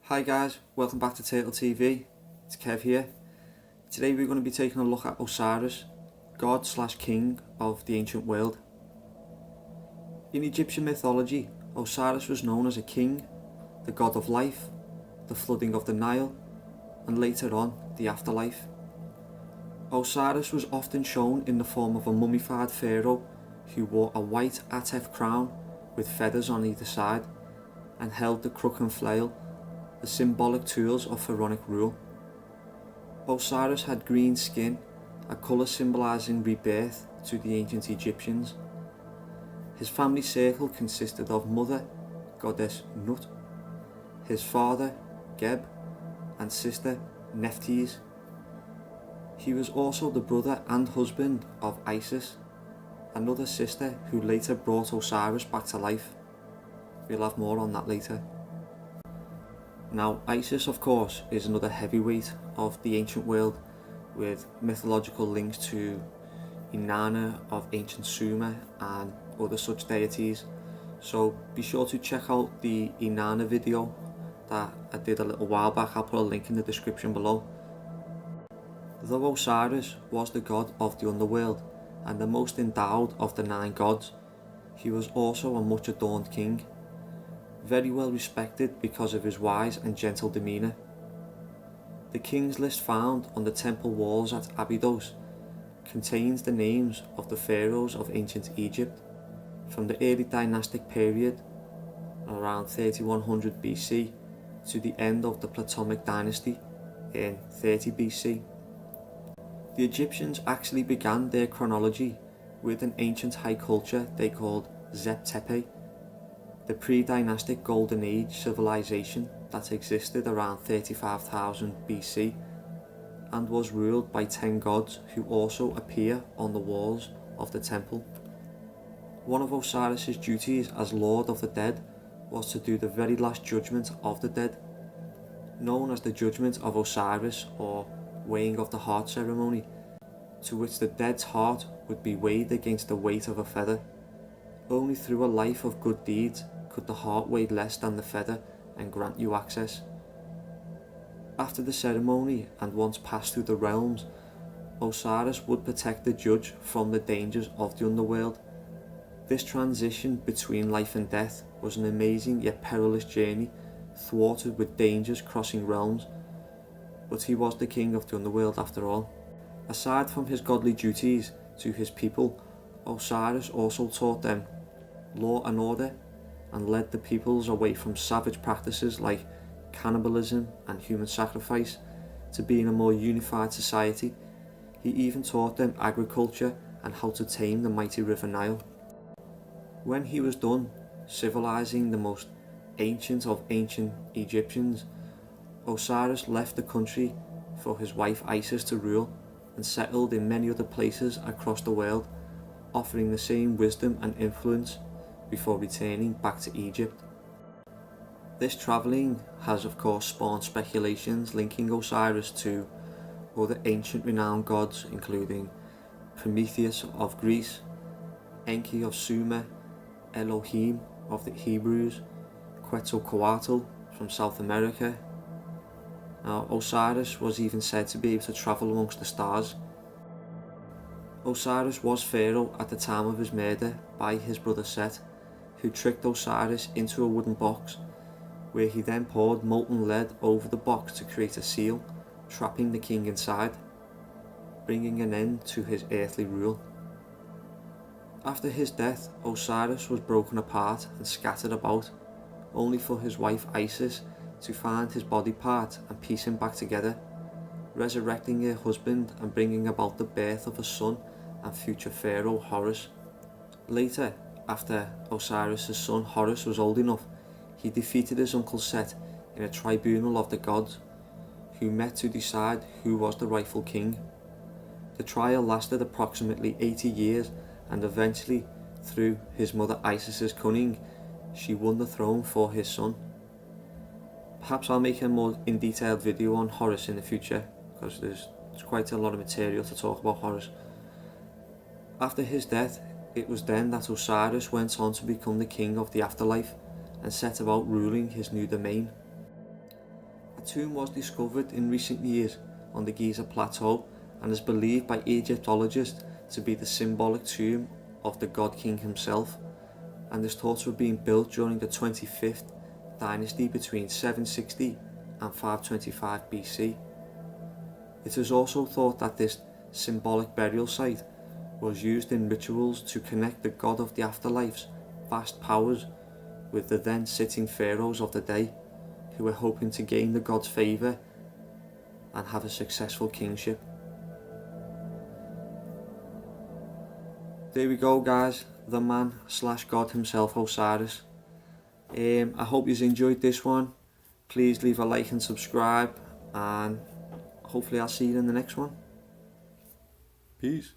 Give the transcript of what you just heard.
Hi guys, welcome back to Turtle TV. It's Kev here. Today we're going to be taking a look at Osiris, god slash king of the ancient world. In Egyptian mythology, Osiris was known as a king, the god of life, the flooding of the Nile, and later on, the afterlife. Osiris was often shown in the form of a mummified pharaoh who wore a white atef crown with feathers on either side and held the crook and flail, the symbolic tools of pharaonic rule. Osiris had green skin, a colour symbolising rebirth to the ancient Egyptians. His family circle consisted of mother, goddess Nut, his father, Geb, and sister, Nephthys. He was also the brother and husband of Isis, another sister who later brought Osiris back to life. We'll have more on that later. Now, Isis, of course, is another heavyweight of the ancient world with mythological links to Inanna of ancient Sumer and other such deities. So be sure to check out the Inanna video that I did a little while back. I'll put a link in the description below. Though Osiris was the god of the underworld and the most endowed of the 9 gods, he was also a much adorned king, very well respected because of his wise and gentle demeanour. The king's list found on the temple walls at Abydos contains the names of the pharaohs of ancient Egypt from the early dynastic period around 3100 BC to the end of the Ptolemaic dynasty in 30 BC. The Egyptians actually began their chronology with an ancient high culture they called Zep Tepe, the pre-dynastic Golden Age civilization that existed around 35,000 BC and was ruled by 10 gods who also appear on the walls of the temple. One of Osiris's duties as Lord of the Dead was to do the very last judgment of the dead, known as the Judgment of Osiris or weighing of the heart ceremony, to which the dead's heart would be weighed against the weight of a feather. Only through a life of good deeds could the heart weigh less than the feather and grant you access. After the ceremony and once passed through the realms, Osiris would protect the judge from the dangers of the underworld. This transition between life and death was an amazing yet perilous journey, thwarted with dangers crossing realms, but he was the king of the underworld after all. Aside from his godly duties to his people, Osiris also taught them law and order and led the peoples away from savage practices like cannibalism and human sacrifice to being a more unified society. He even taught them agriculture and how to tame the mighty river Nile. When he was done civilizing the most ancient of ancient Egyptians, Osiris left the country for his wife Isis to rule and settled in many other places across the world, offering the same wisdom and influence before returning back to Egypt. This travelling has of course spawned speculations linking Osiris to other ancient renowned gods including Prometheus of Greece, Enki of Sumer, Elohim of the Hebrews, Quetzalcoatl from South America. Now, Osiris was even said to be able to travel amongst the stars. Osiris was pharaoh at the time of his murder by his brother Set, who tricked Osiris into a wooden box, where he then poured molten lead over the box to create a seal, trapping the king inside, bringing an end to his earthly rule. After his death, Osiris was broken apart and scattered about, only for his wife Isis to find his body part and piece him back together, resurrecting her husband and bringing about the birth of a son and future pharaoh Horus. Later, after Osiris' son Horus was old enough, he defeated his uncle Set in a tribunal of the gods, who met to decide who was the rightful king. The trial lasted approximately 80 years and eventually, through his mother Isis' cunning, she won the throne for his son. Perhaps I'll make a more in-detailed video on Horus in the future, because there's quite a lot of material to talk about Horus. After his death, it was then that Osiris went on to become the king of the afterlife and set about ruling his new domain. The tomb was discovered in recent years on the Giza Plateau and is believed by Egyptologists to be the symbolic tomb of the god king himself, and is thought to have been built during the 25th dynasty between 760 and 525 BC. It is also thought that this symbolic burial site was used in rituals to connect the god of the afterlife's vast powers with the then sitting pharaohs of the day, who were hoping to gain the god's favour and have a successful kingship. There we go, guys, the man / god himself, Osiris. I hope you enjoyed this one. Please leave a like and subscribe, and hopefully I'll see you in the next one. Peace.